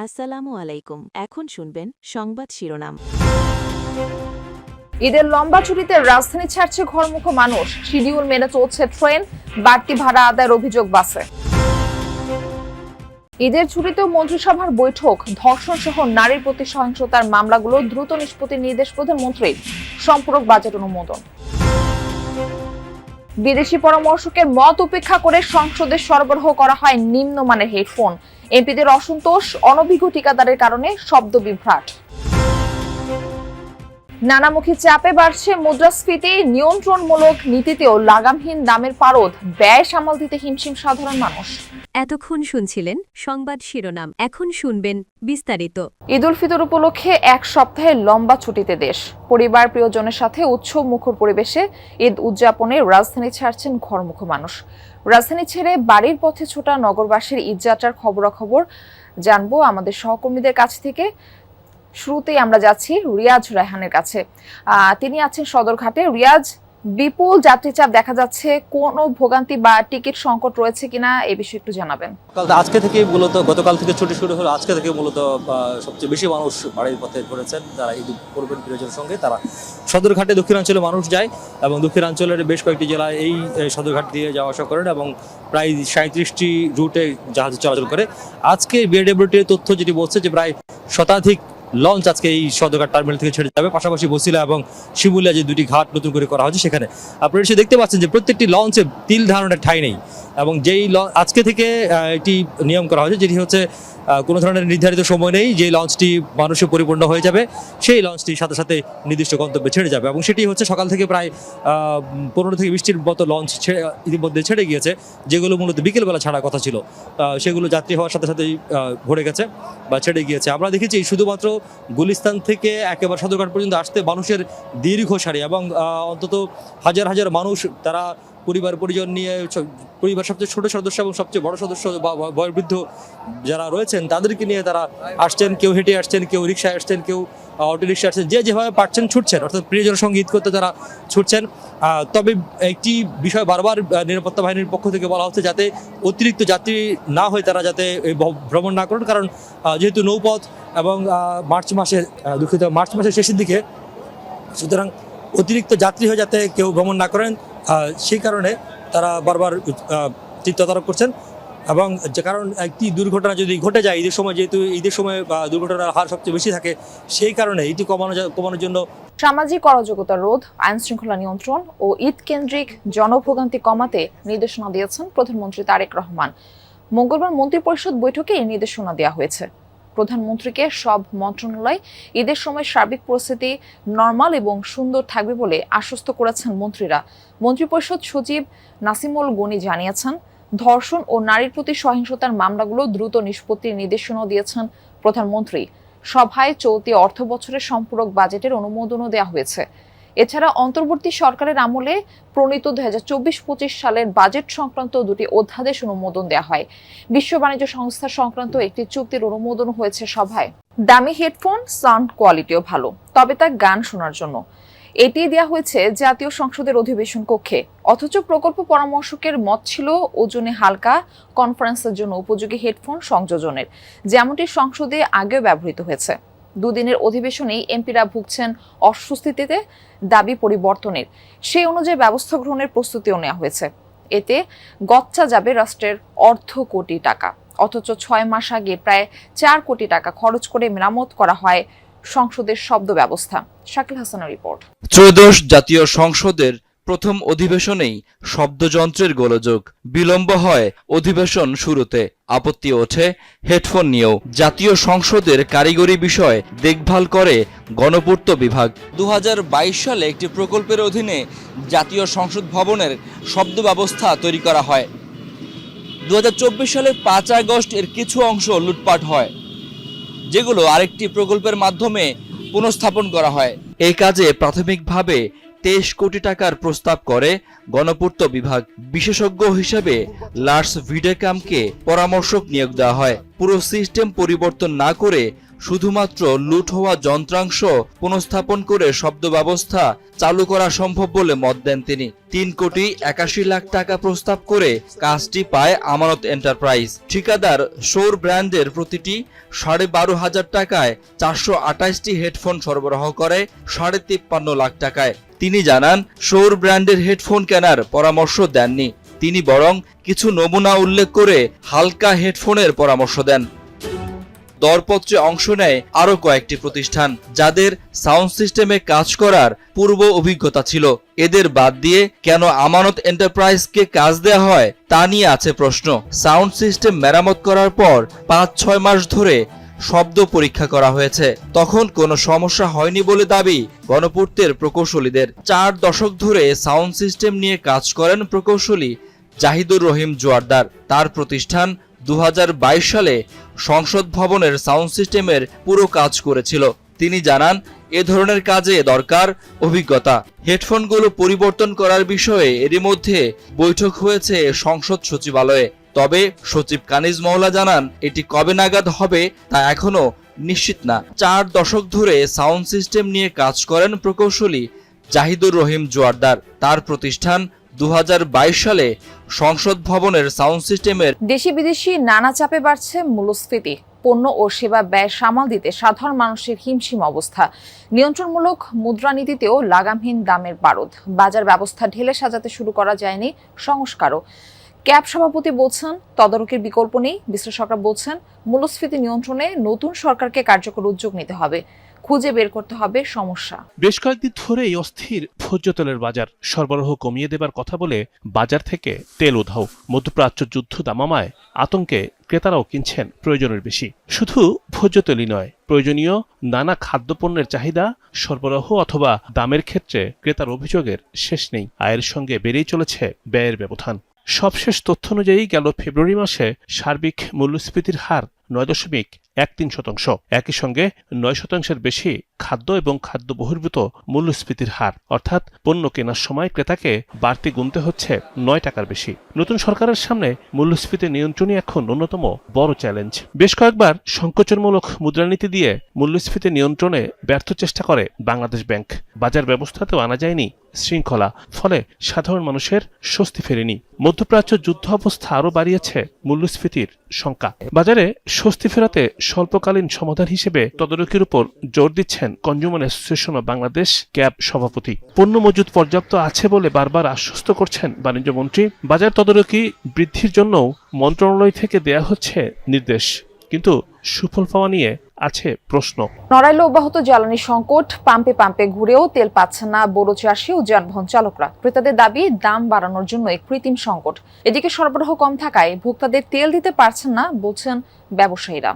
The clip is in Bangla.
আসসালামু আলাইকুম। এখন শুনবেন সংবাদ শিরোনাম। ঈদের লম্বা ছুটিতে রাজধানী ছাড়ছে ঘরমুখো মানুষ। শিডিউল মেনে চলছে ট্রেন, বাড়তি ভাড়া আদায়ের অভিযোগ বাসে। ঈদের ছুটিতেও মন্ত্রিসভার বৈঠক। ধর্ষণ সহ নারীর প্রতি সহিংসতার মামলাগুলো দ্রুত নিষ্পত্তির নির্দেশ প্রধানমন্ত্রীর। সম্পূরক বাজেট অনুমোদন। বিদেশি পরামর্শকের মত উপেক্ষা করে সংসদে সরবরাহ করা হয় নিম্নমানের হেডফোন। এমপিদের অসন্তোষ, অনভিজ্ঞ ঠিকাদারের কারণে শব্দ বিভ্রাট। নানামুখী চাপে বাড়ছে মুদ্রাস্ফীতি। নিয়ন্ত্রণমূলক নীতিতেও লাগামহীন দামের পারদ। ব্যয় সামাল দিতে হিমশিম সাধারণ মানুষ। এতক্ষণ শুনছিলেন সংবাদ শিরোনাম। এখন শুনবেন বিস্তারিত। ঈদ উল ফিতর উপলক্ষে এক সপ্তাহের লম্বা ছুটিতে দেশ। পরিবার প্রিয়জনের সাথে উৎসব মুখর পরিবেশে ঈদ উদযাপনে রাজধানী ছাড়ছেন ঘরমুখো মানুষ। রাজধানী ছেড়ে বাড়ির পথে ছোটা নগরবাসীর ঈদযাত্রার খবরাখবর জানবো আমাদের সহকর্মীদের কাছ থেকে। শুরুতেই আমরা যাচ্ছি রিয়াজ রায়হানের কাছে। তিনি আছেন সদরঘাটে। রিয়াজ, বিপুল যাত্রী চাপ দেখা যাচ্ছে, কোনো ভোগান্তি বা টিকিট সংকট রয়েছে কিনা এই বিষয়ে একটু জানাবেন। আজকে থেকে মূলত গতকাল থেকে ছুটি শুরু হলো। আজকে থেকে মূলত সবচেয়ে বেশি মানুষ বাড়ির পথে ঘুরেছেন, যারা ঈদ করবেন প্রিয়জনের সঙ্গে। তারা সদরঘাটে দক্ষিণাঞ্চলে মানুষ যায় এবং দক্ষিণাঞ্চলের বেশ কয়েকটি জেলায় এই সদরঘাট দিয়ে যাওয়া আসা করেন এবং প্রায় 37টি রুটে জাহাজ চলাচল করে। আজকে বিএডব্লিউটির তথ্য যেটি বলছে যে প্রায় শতাধিক লঞ্চ আজকে এই সদরঘাট টার্মিনাল থেকে ছেড়ে যাবে। পাশাপাশি বসিলা এবং শিমুলিয়া যে দুটি ঘাট নতুন করে করা হচ্ছে, সেখানে আপনারা এসে দেখতে পাচ্ছেন যে প্রত্যেকটি লঞ্চে তিল ধারণের ঠাঁই নেই। এবং যেই আজকে থেকে এটি নিয়ম করা হয়েছে, যেটি হচ্ছে কোনো ধরনের নির্ধারিত সময় নেই। যে লঞ্চটি মানুষে পরিপূর্ণ হয়ে যাবে, সেই লঞ্চটি সাথে সাথে নির্দিষ্ট গন্তব্যে ছেড়ে যাবে। এবং সেটি হচ্ছে সকাল থেকে প্রায় 15 থেকে 20টির মতো লঞ্চ ইতিমধ্যে ছেড়ে গিয়েছে, যেগুলো মূলত বিকেলবেলা ছাড়ার কথা ছিল। সেগুলো যাত্রী হওয়ার সাথে সাথেই ভরে গেছে বা ছেড়ে গিয়েছে। আমরা দেখেছি শুধুমাত্র গুলিস্তান থেকে একেবারে সদরঘাট পর্যন্ত আসতে মানুষের দীর্ঘ সারি এবং অন্তত হাজার হাজার মানুষ, তারা পরিবার পরিজন নিয়ে, পরিবার সবচেয়ে ছোট সদস্য এবং সবচেয়ে বড় সদস্য বা বয়োবৃদ্ধ যারা রয়েছেন তাদেরকে নিয়ে তারা আসছেন। কেউ হেঁটে আসছেন, কেউ রিক্সায় আসছেন, কেউ অটো রিক্সা আসছেন, যে যেভাবে পারছেন ছুটছেন, অর্থাৎ প্রিয়জনের সঙ্গে ঈদ করতে তারা ছুটছেন। তবে একটি বিষয় বারবার নিরাপত্তা বাহিনীর পক্ষ থেকে বলা হচ্ছে, যাতে অতিরিক্ত যাত্রী না হয়, তারা যাতে ভ্রমণ না করেন। কারণ যেহেতু নৌপথ এবং মার্চ মাসের শেষের দিকে, সুতরাং অতিরিক্ত যাত্রী হয়ে যাতে কেউ ভ্রমণ না করেন, সেই কারণে তারা বারবার তদারক করছেন। এবং যে কারণ একটি দুর্ঘটনা যদি ঘটে যায় ঈদের সময়, যেহেতু ঈদের সময় দুর্ঘটনার হার সবচেয়ে বেশি থাকে, সেই কারণে এটি কমানোর জন্য সামাজিক অরাজকতা রোধ, আইন শৃঙ্খলা নিয়ন্ত্রণ ও ঈদ কেন্দ্রিক জনভোগান্তি কমাতে নির্দেশনা দিয়েছেন প্রধানমন্ত্রী তারেক রহমান। মঙ্গলবার মন্ত্রিপরিষদ বৈঠকে এই নির্দেশনা দেওয়া হয়েছে। প্রধানমন্ত্রীকে সব মন্ত্রণালয় ঈদের সময় সার্বিক পরিস্থিতি নরমাল এবং সুন্দর থাকবে বলে আশ্বস্ত করেছেন মন্ত্রীরা। মন্ত্রিপরিষদ সচিব নাসিমুল গনি জানিয়েছেন, ধর্ষণ ও নারীর প্রতি সহিংসতার মামলাগুলো দ্রুত নিষ্পত্তির নির্দেশনাও দিয়েছেন প্রধানমন্ত্রী। সভায় চলতি অর্থ বছরের সম্পূরক বাজেটের অনুমোদনও দেওয়া হয়েছে। এছাড়া অন্তর্বর্তী সরকারের আমলে প্রণীত 2024-25 সালের বাজেট সংক্রান্ত দুটি অধ্যাদেশ অনুমোদন দেওয়া হয়। বিশ্ব বাণিজ্য সংস্থা সংক্রান্ত একটি চুক্তির অনুমোদন হয়েছে সভায়। দামি হেডফোন, সাউন্ড কোয়ালিটিও ভালো, তবে তা গান শোনার জন্য। এটি দেওয়া হয়েছে জাতীয় সংসদের অধিবেশন কক্ষে। অথচ প্রকল্প পরামর্শকের মত ছিল ওজনে হালকা, কনফারেন্সের জন্য উপযোগী হেডফোন সংযোজনের, যেমনটি সংসদে আগেও ব্যবহৃত হয়েছে। দুদিনের অধিবেশনেই এমপিরা ভুগছেন অস্বস্তিতে, দাবি পরিবর্তনের। সেই অনুযায়ী ব্যবস্থা গ্রহণের প্রস্তুতিও নেওয়া হয়েছে। এতে গচ্চা যাবে রাষ্ট্রের অর্ধ কোটি টাকা। অথচ 6 মাস আগে প্রায় 4 কোটি টাকা খরচ করে মেরামত করা হয় সংসদের শব্দ ব্যবস্থা। শাকিল হাসানের রিপোর্ট। ত্রয়োদশ জাতীয় সংসদের প্রথম অধিবেশনেই শব্দযন্ত্রের গোলযোগ, বিলম্ব হয় অধিবেশন শুরুতে। আপত্তি ওঠে হেডফোন নিয়েও। জাতীয় সংসদের কারিগরি বিষয় দেখভাল করে গণপূর্ত বিভাগ। 2022 সালে একটি প্রকল্পের অধীনে জাতীয় সংসদ ভবনের শব্দ ব্যবস্থা তৈরি করা হয়। 2024 সালের 5 আগস্ট এর কিছু অংশ লুটপাট হয়, যেগুলো আরেকটি প্রকল্পের মাধ্যমে পুনঃস্থাপন করা হয়। এই কাজে প্রাথমিকভাবে 23 কোটি টাকার প্রস্তাব করে গণপূর্ত বিভাগ। বিশেষজ্ঞ হিসেবে লার্স ভিডেকামকে পরামর্শক নিয়োগ দেওয়া হয়। পুরো সিস্টেম পরিবর্তন না করে শুধুমাত্র লুট হওয়া যন্ত্রাংশ পুনঃস্থাপন করে শব্দ ব্যবস্থা চালু করা সম্ভব বলে মত দেন তিনি। ৩,৮১,০০,০০০ টাকা প্রস্তাব করে কাজটি পায় আমানত এন্টারপ্রাইজ। ঠিকাদার সৌর ব্র্যান্ডের প্রতিটি ১২,৫০০ টাকায় ৪২৮টি হেডফোন সরবরাহ করে ৫৩.৫ লাখ টাকায়। তিনি জানান, সৌর ব্র্যান্ডের হেডফোন কেনার পরামর্শ দেননি, তিনি বরং কিছু নমুনা উল্লেখ করে হালকা হেডফোনের পরামর্শ দেন। দরপত্রে অংশ নেয় আরও কয়েকটি প্রতিষ্ঠান, যাদের সাউন্ড সিস্টেমে কাজ করার পূর্ব অভিজ্ঞতা ছিল। এদের বাদ দিয়ে কেন আমানত এন্টারপ্রাইজকে কাজ দেয়া হয় তা নিয়ে আছে প্রশ্ন। সাউন্ড সিস্টেম মেরামত করার পর ৫-৬ মাস ধরে শব্দ পরীক্ষা করা হয়েছে, তখন কোনো সমস্যা হয়নি বলে দাবি গণপূর্তের প্রকৌশলীদের। ৪ দশক ধরে সাউন্ড সিস্টেম নিয়ে কাজ করেন প্রকৌশলী জাহিদুর রহিম জোয়ারদার। তার প্রতিষ্ঠান ২০২২ সালে সংসদ ভবনের সাউন্ড সিস্টেমের পুরো কাজ করেছিল। তিনি জানান, এ ধরনের কাজে দরকার অভিজ্ঞতা। হেডফোনগুলো পরিবর্তন করার বিষয়ে এরই মধ্যে বৈঠক হয়েছে সংসদ সচিবালয়ে। তবে সচিব কানিজ মওলা জানান, এটি কবে নাগাদ হবে তা এখনো নিশ্চিত না। ৪ দশক ধরে সাউন্ড সিস্টেম নিয়ে কাজ করেন প্রকৌশলী জাহিদুর রহিম জোয়ারদার। তার প্রতিষ্ঠান ২০২২ সালে সংসদ ভবনের সাউন্ড সিস্টেমের। দেশি বিদেশি নানা চাপে বাড়ছে মূল্যস্ফীতি। পণ্য ও সেবা ব্যয় সামাল দিতে সাধারণ মানুষের হিমশিম অবস্থা। নিয়ন্ত্রণমূলক মুদ্রানীতিতেও লাগামহীন দামের বারুদ। বাজার ব্যবস্থা ঢেলে সাজাতে শুরু করা যায়নি সংস্কারও। ক্যাব সভাপতি বলছেন, তদারকির বিকল্প নেই। বিশ্লেষকরা বলছেন, মূল্যস্ফীতি নিয়ন্ত্রণে নতুন সরকারকে কার্যকর উদ্যোগ নিতে হবে, খুঁজে বের করতে হবে সমস্যা। বেশ কয়েকদিন ধরেই অস্থির ভোজ্য তেলের বাজার। সরবরাহ কমিয়ে দেবার কথা বলে বাজার থেকে তেল উধাও। মধ্যপ্রাচ্য যুদ্ধ দামামায় আতঙ্কে ক্রেতারাও কিনছেন প্রয়োজনের বেশি। শুধু ভোজ্য তেলই নয়, প্রয়োজনীয় নানা খাদ্যপণ্যের চাহিদা, সরবরাহ অথবা দামের ক্ষেত্রে ক্রেতার অভিযোগের শেষ নেই। আয়ের সঙ্গে বেড়েই চলেছে ব্যয়ের ব্যবধান। সবশেষ তথ্য অনুযায়ী গেল ফেব্রুয়ারি মাসে সার্বিক মূল্যস্ফীতির হার ৯.13%। একই সঙ্গে ৯% বেশি খাদ্য এবং খাদ্য বহির্ভূত মূল্যস্ফীতির হার, অর্থাৎ পণ্য কেনার সময় ক্রেতাকে বাড়তি গুনতে হচ্ছে ৯ টাকার বেশি। নতুন সরকারের সামনে মূল্যস্ফীতি নিয়ন্ত্রণই এখন অন্যতম বড় চ্যালেঞ্জ। বেশ কয়েকবার সংকোচনমূলক মুদ্রানীতি দিয়ে মূল্যস্ফীতি নিয়ন্ত্রণে ব্যর্থ চেষ্টা করে বাংলাদেশ ব্যাংক। বাজার ব্যবস্থাতেও আনা যায়নি শৃঙ্খলা, ফলে সাধারণ মানুষের স্বস্তি ফেরেনি। মধ্যপ্রাচ্য যুদ্ধ অবস্থা আরও বাড়িয়েছে মূল্যস্ফীতির শঙ্কা। বাজারে স্বস্তি ফেরাতে স্বল্পকালীন সমাধান হিসেবে তদারকির উপর জোর দিচ্ছেন consumer association of Bangladesh cab সভাপতি। পণ্য মজুদ পর্যাপ্ত আছে বলে বারবার আশ্বস্ত করছেন বাণিজ্যমন্ত্রী। বাজার তদারকি বৃদ্ধির জন্যও মন্ত্রণালয় থেকে দেয়া হচ্ছে নির্দেশ, কিন্তু সুফল পাওয়া নিয়ে আছে প্রশ্ন। নড়াইলে অব্যাহত জ্বালানি সংকট। পাম্পে পাম্পে ঘুরেও তেল পাচ্ছেন না বড় চাষি ও যানবাহন চালকরা। ক্রেতাদের দাবি, দাম বাড়ানোর জন্য কৃত্রিম সংকট। এদিকে সরবরাহ কম থাকায় ভোক্তাদের তেল দিতে পারছেন না বলছেন ব্যবসায়ীরা।